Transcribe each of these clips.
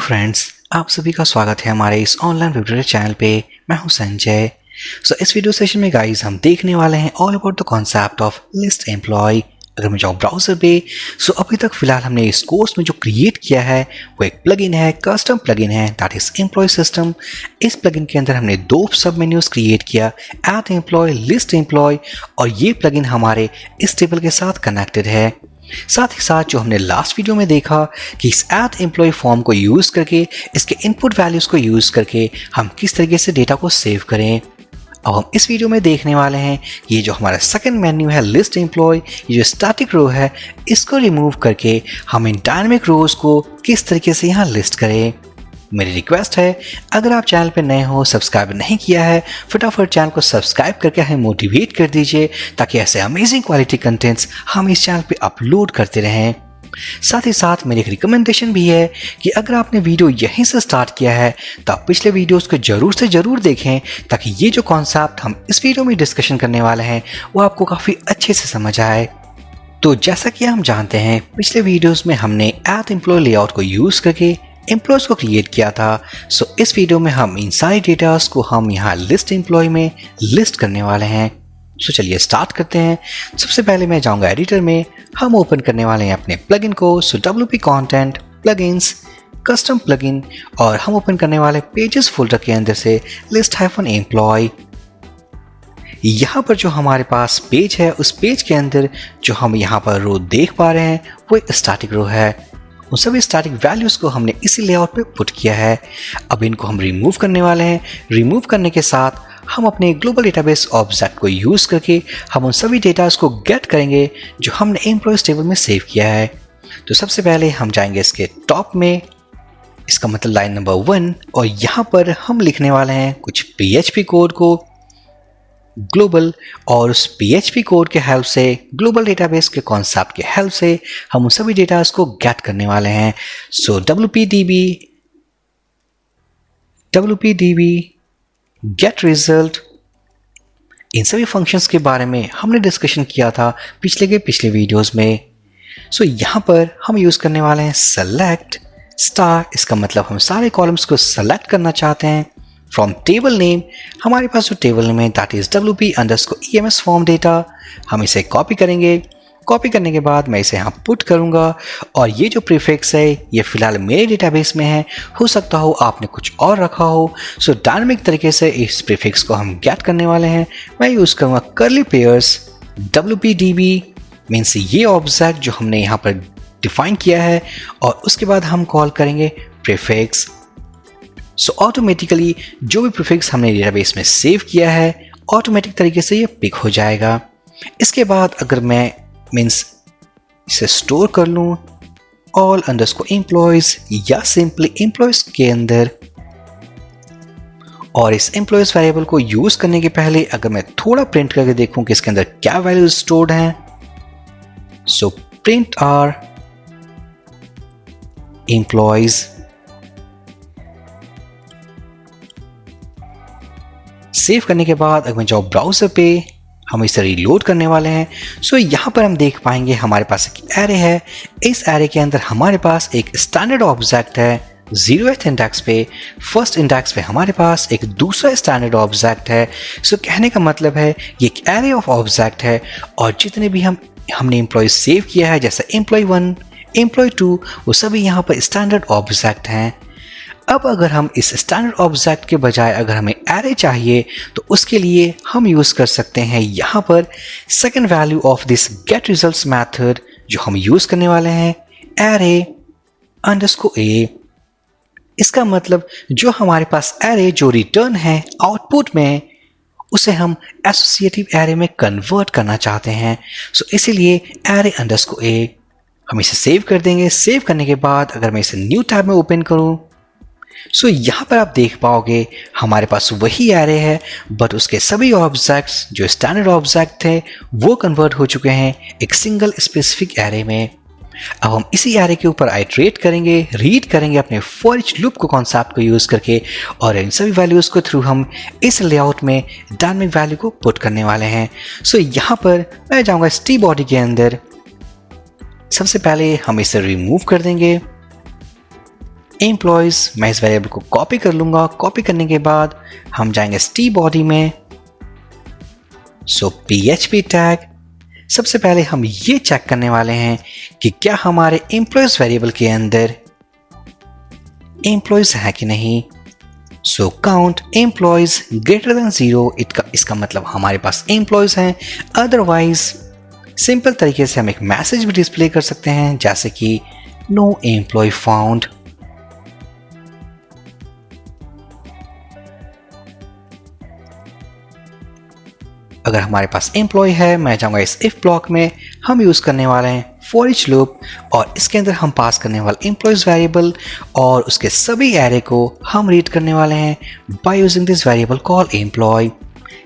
Friends, आप सभी का स्वागत है हमारे इस ऑनलाइन ट्यूटोरियल चैनल पे। मैं हूं संजय। इस वीडियो सेशन में गाइस हम देखने वाले हैं all about the concept of list employee. अगर मैं जाऊँ ब्राउजर पे, अभी तक फिलहाल हमने इस कोर्स में जो क्रिएट किया है वो एक प्लगइन है, कस्टम प्लगइन है, दैट इज एम्प्लॉय सिस्टम। इस प्लगइन के अंदर हमने दो सब मेन्यूज क्रिएट किया, ऐड एम्प्लॉय, लिस्ट एम्प्लॉय, और ये प्लगइन हमारे इस टेबल के साथ कनेक्टेड है। साथ ही साथ जो हमने लास्ट वीडियो में देखा कि इस ऐड एम्प्लॉय फॉर्म को यूज करके, इसके इनपुट वैल्यूज को यूज करके हम किस तरीके से डेटा को सेव करें। अब हम इस वीडियो में देखने वाले हैं ये जो हमारा सेकंड मेन्यू है लिस्ट एम्प्लॉय, ये जो स्टैटिक रो है, इसको रिमूव करके हम इन डायनामिक रोज को किस तरीके से यहाँ लिस्ट करें। मेरी रिक्वेस्ट है, अगर आप चैनल पे नए हो, सब्सक्राइब नहीं किया है, फटाफट चैनल को सब्सक्राइब करके हमें मोटिवेट कर दीजिए ताकि ऐसे अमेजिंग क्वालिटी कंटेंट्स हम इस चैनल पे अपलोड करते रहें। साथ ही साथ मेरी एक रिकमेंडेशन भी है कि अगर आपने वीडियो यहीं से स्टार्ट किया है तो आप पिछले वीडियोस को जरूर से जरूर देखें ताकि ये जो कॉन्सेप्ट हम इस वीडियो में डिस्कशन करने वाले हैं वो आपको काफ़ी अच्छे से समझ आए। तो जैसा कि हम जानते हैं, पिछले वीडियोस में हमने ऐड एम्प्लॉय लेआउट को यूज़ करके एम्प्लॉयज को क्रिएट किया था। इस वीडियो में हम इन सारे डेटास को हम यहाँ लिस्ट एम्प्लॉय में लिस्ट करने वाले हैं। चलिए स्टार्ट करते हैं। सबसे पहले मैं जाऊँगा एडिटर में, हम ओपन करने वाले हैं अपने प्लगइन को। WP content, plugins, custom plugin, और हम ओपन करने वाले पेजेस फोल्डर के अंदर से list-एम्प्लॉय। यहाँ पर जो हमारे पास पेज है, उस पेज के अंदर जो हम यहाँ पर रो देख पा रहे हैं वो एक स्टैटिक रो है। उन सभी स्टैटिक वैल्यूज़ को हमने इसी लेआउट पे पुट किया है। अब इनको हम रिमूव करने वाले हैं। रिमूव करने के साथ हम अपने ग्लोबल डेटाबेस ऑब्जेक्ट को यूज़ करके हम उन सभी डेटास को गेट करेंगे जो हमने एम्प्लॉयज टेबल में सेव किया है। तो सबसे पहले हम जाएंगे इसके टॉप में, इसका मतलब लाइन नंबर 1, और यहाँ पर हम लिखने वाले हैं कुछ PHP कोड को ग्लोबल, और उस PHP कोड के हेल्प से, ग्लोबल डेटाबेस के कॉन्सेप्ट के हेल्प से हम उन सभी डेटास को गेट करने वाले हैं। WPDB गेट रिजल्ट, इन सभी फंक्शंस के बारे में हमने डिस्कशन किया था पिछले वीडियोस में। यहाँ पर हम यूज़ करने वाले हैं सेलेक्ट स्टार। इसका मतलब हम सारे कॉलम्स को सेलेक्ट करना चाहते हैं। फ्रॉम टेबल नेम, हमारे पास जो टेबल नेम है that is WP_EMS form data. हम इसे कॉपी करेंगे। कॉपी करने के बाद मैं इसे यहाँ पुट करूँगा, और ये जो प्रीफिक्स है ये फिलहाल मेरे डेटाबेस में है, हो सकता हो आपने कुछ और रखा हो। डायनामिक तरीके से इस प्रीफिक्स को हम गेट करने वाले हैं। मैं यूज़ करूँगा कर्ली पेयर्स। WPDB मीन्स ये ऑब्जेक्ट जो हमने यहाँ पर डिफाइन किया है, और उसके बाद हम कॉल करेंगे प्रीफिक्स। ऑटोमेटिकली जो भी प्रीफिक्स हमने डेटाबेस में सेव किया है ऑटोमेटिक तरीके से ये पिक हो जाएगा। इसके बाद अगर मैं इसे स्टोर कर लूँ all_employees या सिंपली एम्प्लॉयज के अंदर, और इस एम्प्लॉयज वेरिएबल को यूज करने के पहले अगर मैं थोड़ा प्रिंट करके देखूं कि इसके अंदर क्या वैल्यूज स्टोर्ड हैं, प्रिंट आर एम्प्लॉयज। सेव करने के बाद अगर मैं जाऊँ ब्राउजर पे, हम इसे रीलोड करने वाले हैं। यहाँ पर हम देख पाएंगे हमारे पास एक एरे है। इस एरे के अंदर हमारे पास एक स्टैंडर्ड ऑब्जेक्ट है 0th इंडेक्स पे। फर्स्ट इंडेक्स पे हमारे पास एक दूसरा स्टैंडर्ड ऑब्जेक्ट है। कहने का मतलब है ये एक एरे ऑफ ऑब्जेक्ट है, और जितने भी हमने एम्प्लॉय सेव किया है जैसे एम्प्लॉय 1, एम्प्लॉय 2, वो सभी यहाँ पर स्टैंडर्ड ऑब्जेक्ट हैं। अब अगर हम इस स्टैंडर्ड ऑब्जेक्ट के बजाय अगर हमें एरे चाहिए तो उसके लिए हम यूज़ कर सकते हैं यहाँ पर second value of this gate results method, जो हम यूज़ करने वाले हैं array_a। इसका मतलब जो हमारे पास एरे जो रिटर्न है आउटपुट में, उसे हम एसोसिएटिव एरे में कन्वर्ट करना चाहते हैं। इसीलिए array_a हम इसे सेव कर देंगे। सेव करने के बाद अगर मैं इसे न्यू टैब में ओपन करूँ, यहाँ पर आप देख पाओगे हमारे पास वही एरे है, बट उसके सभी ऑब्जेक्ट्स जो स्टैंडर्ड ऑब्जेक्ट थे वो कन्वर्ट हो चुके हैं एक सिंगल स्पेसिफिक एरे में। अब हम इसी एरे के ऊपर आइटरेट करेंगे, रीड करेंगे अपने फॉर ईच लूप को कॉन्सेप्ट को यूज़ करके, और इन सभी वैल्यूज़ को थ्रू हम इस लेआउट में डायनामिक वैल्यू को पुट करने वाले हैं। यहाँ पर मैं जाऊँगा टी बॉडी के अंदर। सबसे पहले हम इसे रिमूव कर देंगे। एम्प्लॉयज़, मैं इस वेरिएबल को कॉपी कर लूँगा। कॉपी करने के बाद हम जाएंगे टी बॉडी में, सो PHP टैग। सबसे पहले हम ये चेक करने वाले हैं कि क्या हमारे एम्प्लॉयज़ वेरिएबल के अंदर एम्प्लॉयज़ है कि नहीं। So count employees greater than 0, इसका मतलब हमारे पास एम्प्लॉयज़ हैं। अदरवाइज सिंपल तरीके से हम एक मैसेज भी डिस्प्ले कर सकते हैं, जैसे कि नो एम्प्लॉय फाउंड। अगर हमारे पास एम्प्लॉय है, मैं चाहूँगा इस इफ ब्लॉक में हम यूज़ करने वाले हैं फॉर ईच लूप, और इसके अंदर हम पास करने वाले एम्प्लॉयज़ वेरिएबल और उसके सभी एरे को हम रीड करने वाले हैं by using this variable call employee.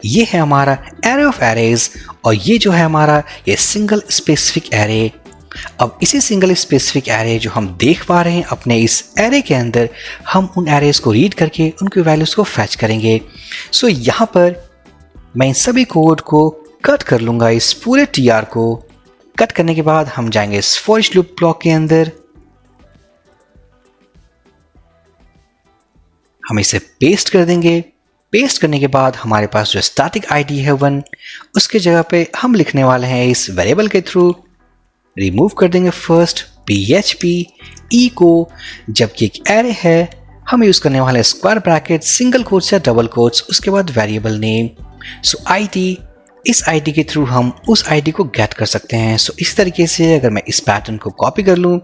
ये है हमारा एरे ऑफ एरेज, और ये जो है हमारा ये सिंगल स्पेसिफिक एरे। अब इसी सिंगल स्पेसिफिक एरे जो हम देख पा रहे हैं अपने इस एरे के अंदर, हम उन एरेज को रीड करके उनकी वैल्यूज़ को फैच करेंगे। सो यहाँ पर मैं इन सभी कोड को कट कर लूँगा, इस पूरे TR को कट करने के बाद हम जाएंगे इस फॉर ईच लूप ब्लॉक के अंदर, हम इसे पेस्ट कर देंगे। पेस्ट करने के बाद हमारे पास जो स्टैटिक आईडी है 1, उसके जगह पे हम लिखने वाले हैं इस वेरिएबल के थ्रू रिमूव कर देंगे फर्स्ट PHP ई को, जबकि एक एरे है हम यूज़ करने वाले हैं स्क्वायर ब्रैकेट, सिंगल कोट्स या डबल कोट्स, उसके बाद वेरिएबल नेम। सो ID, इस ID के थ्रू हम उस ID को गेट कर सकते हैं। सो इस तरीके से अगर मैं इस पैटर्न को कॉपी कर लूँ,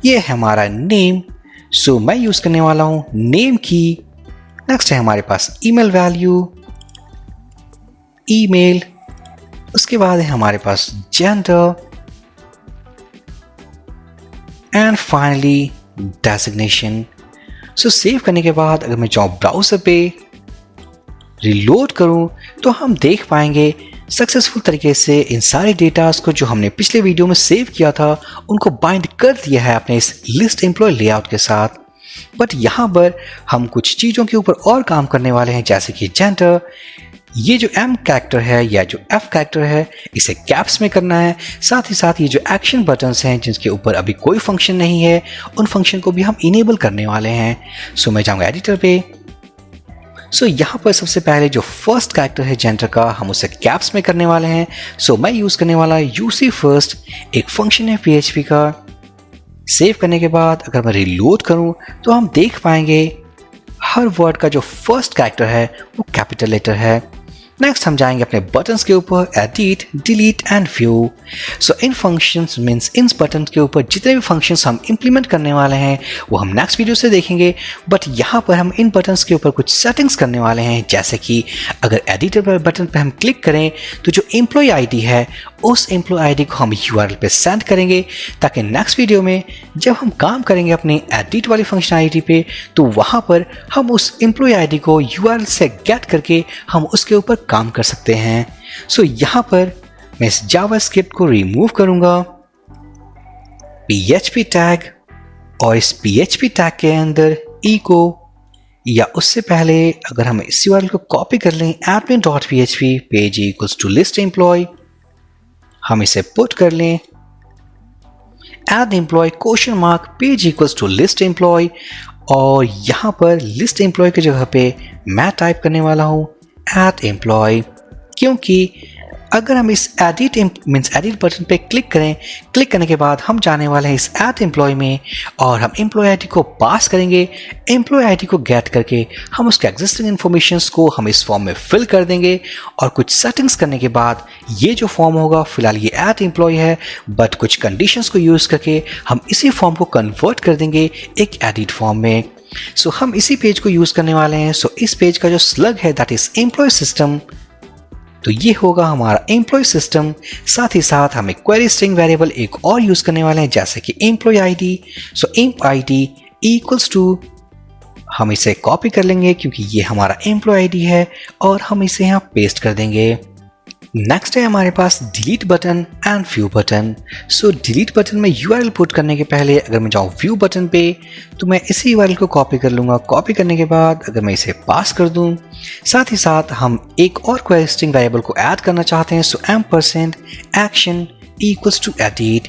ये है हमारा नेम। सो मैं यूज़ करने वाला हूँ नेम की। नेक्स्ट है हमारे पास ईमेल वैल्यू, ईमेल, उसके बाद है हमारे पास gender, and finally designation. So save करने के बाद अगर मैं जाऊँ ब्राउज़र पे रिलोड करूं, तो हम देख पाएंगे सक्सेसफुल तरीके से इन सारे डेटास को जो हमने पिछले वीडियो में सेव किया था उनको बाइंड कर दिया है अपने इस लिस्ट एम्प्लॉय लेआउट के साथ। बट यहाँ पर हम कुछ चीज़ों के ऊपर और काम करने वाले हैं, जैसे कि जेंडर, ये जो M कैरेक्टर है या जो F कैरेक्टर है इसे कैप्स में करना है। साथ ही साथ ये जो एक्शन बटन्स हैं जिनके ऊपर अभी कोई फंक्शन नहीं है, उन फंक्शन को भी हम इनेबल करने वाले हैं। सो मैं जाऊँगा एडिटर पे। सो यहाँ पर सबसे पहले जो फर्स्ट कैरेक्टर है जेंडर का, हम उसे कैप्स में करने वाले हैं। सो मैं यूज़ करने वाला UC फर्स्ट, एक फंक्शन है PHP का। सेव करने के बाद अगर मैं रिलोड करूँ तो हम देख पाएंगे हर वर्ड का जो फर्स्ट कैरेक्टर है वो कैपिटल लेटर है। नेक्स्ट हम जाएंगे अपने बटन्स के ऊपर, edit, delete and view. So in functions means in buttons के ऊपर जितने भी फंक्शंस हम इंप्लीमेंट करने वाले हैं वो हम नेक्स्ट वीडियो से देखेंगे। बट यहाँ पर हम इन बटन्स के ऊपर कुछ सेटिंग्स करने वाले हैं, जैसे कि अगर एडिटर पर बटन पर हम क्लिक करें तो जो एम्प्लॉय आईडी है उस एम्प्लॉय आईडी को हम URL पे सेंड करेंगे, ताकि नेक्स्ट वीडियो में जब हम काम करेंगे अपनी एडिट वाली फंक्शनैलिटी पे तो वहाँ पर हम उस एम्प्लॉय आईडी को URL से गेट करके हम उसके ऊपर काम कर सकते हैं। सो यहाँ पर मैं इस जावास्क्रिप्ट को रिमूव करूँगा, PHP टैग, और इस PHP टैग के अंदर ई को, या उससे पहले अगर हम इस URL को कॉपी कर लें admin.php page equals to list employee, हम इसे पुट कर लें add employee question mark page equals to list employee, और यहाँ पर list employee की जगह पे मैं टाइप करने वाला हूँ add employee, क्योंकि अगर हम इस एडिट बटन पे क्लिक करें, क्लिक करने के बाद हम जाने वाले हैं इस ऐड एम्प्लॉय में और हम एम्प्लॉय आईडी को पास करेंगे। एम्प्लॉय आईडी को गेट करके हम उसके एग्जिस्टिंग इन्फॉर्मेशंस को हम इस फॉर्म में फिल कर देंगे, और कुछ सेटिंग्स करने के बाद ये जो फॉर्म होगा, फिलहाल ये ऐड एम्प्लॉय है, बट कुछ कंडीशंस को यूज़ करके हम इसी फॉर्म को कन्वर्ट कर देंगे एक एडिट फॉर्म में। सो हम इसी पेज को यूज़ करने वाले हैं। सो इस पेज का जो स्लग है दैट इज एम्प्लॉय सिस्टम, तो ये होगा हमारा एम्प्लॉय सिस्टम। साथ ही साथ हम एक क्वेरी स्ट्रिंग वेरिएबल एक और यूज करने वाले हैं, जैसे कि employee ID. So emp ID equals to, हम इसे कॉपी कर लेंगे क्योंकि ये हमारा एम्प्लॉय आईडी है, और हम इसे यहाँ पेस्ट कर देंगे। नेक्स्ट है हमारे पास delete button and view button. So delete button में URL पुट करने के पहले अगर मैं जाऊँ व्यू बटन पे तो मैं इसी URL को कॉपी कर लूँगा। कॉपी करने के बाद अगर मैं इसे पास कर दूँ, साथ ही साथ हम एक और क्वेरी स्ट्रिंग वेरिएबल को ऐड करना चाहते हैं। सो %action इक्वल्स टू edit।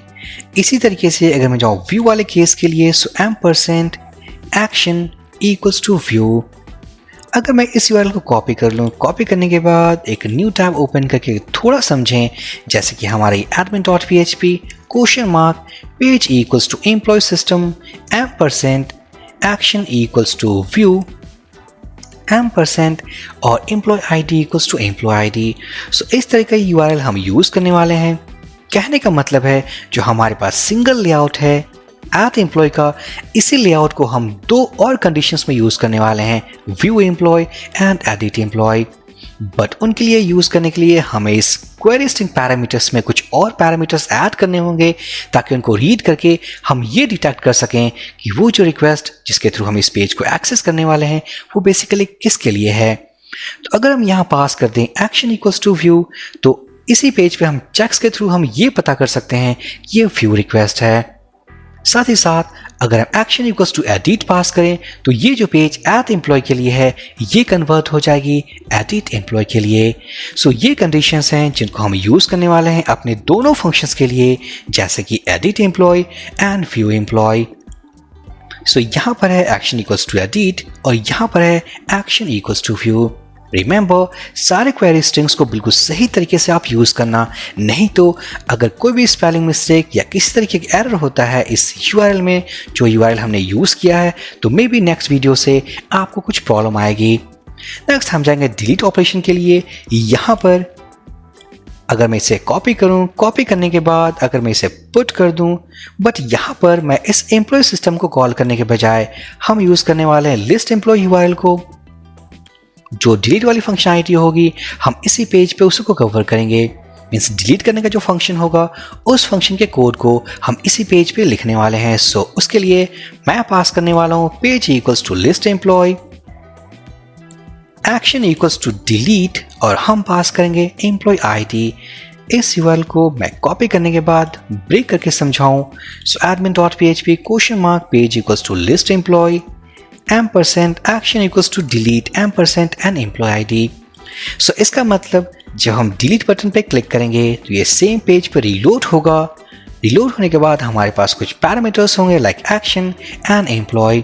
इसी तरीके से अगर मैं जाऊँ व्यू वाले केस के लिए, so action equals to view. अगर मैं इस URL को कॉपी कर लूँ, कॉपी करने के बाद एक न्यू टैब ओपन करके थोड़ा समझें, जैसे कि हमारी admin.php page equals to employ system ampersand action equals to view ampersand और employ ID equals to employ ID. So इस तरह का URL हम यूज़ करने वाले हैं। कहने का मतलब है जो हमारे पास सिंगल लेआउट है एट एम्प्लॉय का, इसी लेआउट को हम दो और कंडीशंस में यूज़ करने वाले हैं, view employee and edit employee. But उनके लिए यूज़ करने के लिए हमें इस क्वेरी स्ट्रिंग पैरामीटर्स में कुछ और पैरामीटर्स ऐड करने होंगे, ताकि उनको रीड करके हम ये डिटेक्ट कर सकें कि वो जो रिक्वेस्ट जिसके थ्रू हम इस पेज को एक्सेस करने वाले हैं वो बेसिकली किसके लिए है। तो अगर हम यहाँ पास कर दें एक्शन इक्वल्स टू व्यू, तो इसी पेज पे हम चेक्स के थ्रू हम ये पता कर सकते हैं कि ये व्यू रिक्वेस्ट है। साथ ही साथ अगर हम एक्शन इक्वल्स टू एडिट पास करें, तो ये जो पेज एट एम्प्लॉय के लिए है ये कन्वर्ट हो जाएगी एडिट एम्प्लॉय के लिए। सो ये कंडीशंस हैं जिनको हम यूज़ करने वाले हैं अपने दोनों फंक्शंस के लिए, जैसे कि edit employ and view employ. So यहाँ पर है एक्शन इक्वल्स टू एडिट और यहाँ पर है action equals to view. Remember, सारे क्वेरी स्ट्रिंग्स को बिल्कुल सही तरीके से आप यूज़ करना, नहीं तो अगर कोई भी स्पेलिंग मिस्टेक या किसी तरीके का एरर होता है इस URL में, जो URL हमने यूज़ किया है, तो मे बी नेक्स्ट वीडियो से आपको कुछ प्रॉब्लम आएगी। नेक्स्ट हम जाएंगे डिलीट ऑपरेशन के लिए। यहाँ पर अगर मैं इसे कॉपी करूँ, कॉपी करने के बाद अगर मैं इसे पुट कर दूँ, बट यहाँ पर मैं इस एम्प्लॉय सिस्टम को कॉल करने के बजाय हम यूज़ करने वाले हैं लिस्ट एम्प्लॉय URL को। जो डिलीट वाली फंक्शनैलिटी होगी हम इसी पेज पे उसको कवर करेंगे। मीन्स डिलीट करने का जो फंक्शन होगा उस फंक्शन के कोड को हम इसी पेज पे लिखने वाले हैं। सो उसके लिए मैं पास करने वाला हूँ page equals to list employee, action equals to delete और हम पास करेंगे एम्प्लॉय आईडी। इस URL को मैं कॉपी करने के बाद ब्रेक करके समझाऊं। So admin.php page equals to list employ ampersand action equals to delete ampersand and employ ID. So इसका मतलब जब हम डिलीट बटन पे क्लिक करेंगे तो ये सेम पेज पर रीलोड होगा। रीलोड होने के बाद हमारे पास कुछ पैरामीटर्स होंगे लाइक एक्शन एंड एम्प्लॉय।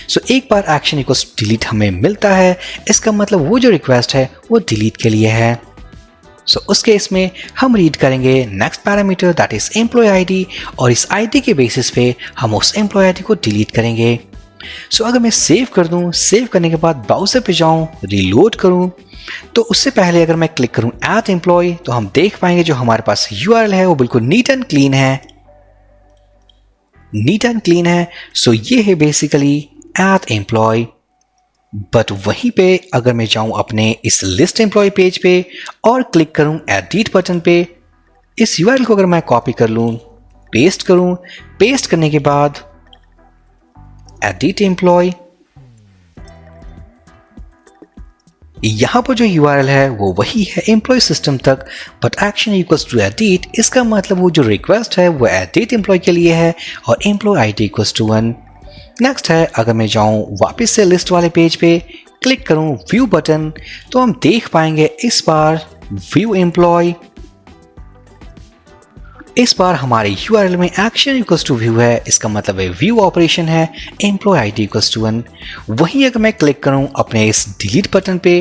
सो एक बार एक्शन इक्वल्स टू डिलीट हमें मिलता है, इसका मतलब वो जो रिक्वेस्ट है वो डिलीट के लिए है। सो उस केस में हम रीड करेंगे next parameter that is employee ID और इस आईडी के बेसिस पे हम उस एम्प्लॉय आईडी को डिलीट करेंगे। सो अगर मैं सेव कर दूं, सेव करने के बाद ब्राउज़र पे जाऊं, रीलोड करूं, तो उससे पहले अगर मैं क्लिक करूं एट एम्प्लॉय, तो हम देख पाएंगे जो हमारे पास URL है वो बिल्कुल नीट एंड क्लीन है, नीट एंड क्लीन है। सो ये है बेसिकली एट एम्प्लॉय। बट वहीं पे अगर मैं जाऊं अपने इस लिस्ट एम्प्लॉय पेज पे और क्लिक करूं एडिट बटन पे, इस URL को अगर मैं कॉपी कर लूं, पेस्ट करूं, पेस्ट करने के बाद एडिट एम्प्लॉय, यहां पर जो URL है वो वही है एम्प्लॉय सिस्टम तक, but action equals to edit, इसका मतलब वो जो रिक्वेस्ट है वो एडिट एम्प्लॉय के लिए है और employ ID equals to 1। Next है अगर मैं जाऊं वापस से लिस्ट वाले पेज पे, क्लिक करूं व्यू बटन, तो हम देख पाएंगे इस बार व्यू एम्प्लॉय, इस बार हमारे URL में एक्शन इक्वल्स टू व्यू है, इसका मतलब है व्यू ऑपरेशन है, एम्प्लॉय आईडी इक्वल्स टू 1। वहीं अगर मैं क्लिक करूं अपने इस डिलीट बटन पे,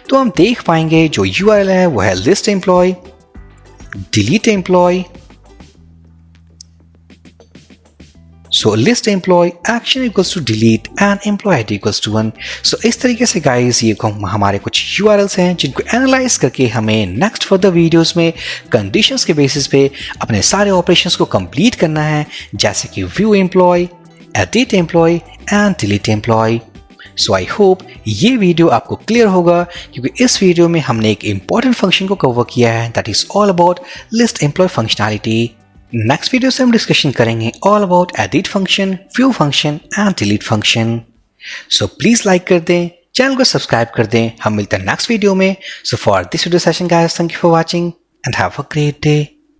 तो हम देख पाएंगे जो URL है वो है list employee, delete employee, so list employee action equals to delete and employ ID equals to 1। So इस तरीके से गाइस ये हमारे कुछ URLs हैं जिनको एनालाइज करके हमें नेक्स्ट फर्दर वीडियोस में कंडीशंस के बेसिस पे अपने सारे ऑपरेशंस को कंप्लीट करना है, जैसे कि view employee, edit employ and delete employee. So I hope ये वीडियो आपको क्लियर होगा, क्योंकि इस वीडियो में हमने एक इंपॉर्टेंट फंक्शन को कवर किया है that is all about list employee functionality. Next video से हम डिस्कशन करेंगे all about edit function, view function and delete function. So please like कर दें, चैनल को सब्सक्राइब कर दें। हम मिलते हैं नेक्स्ट वीडियो में। So for this video session guys, thank you for watching and have a great day.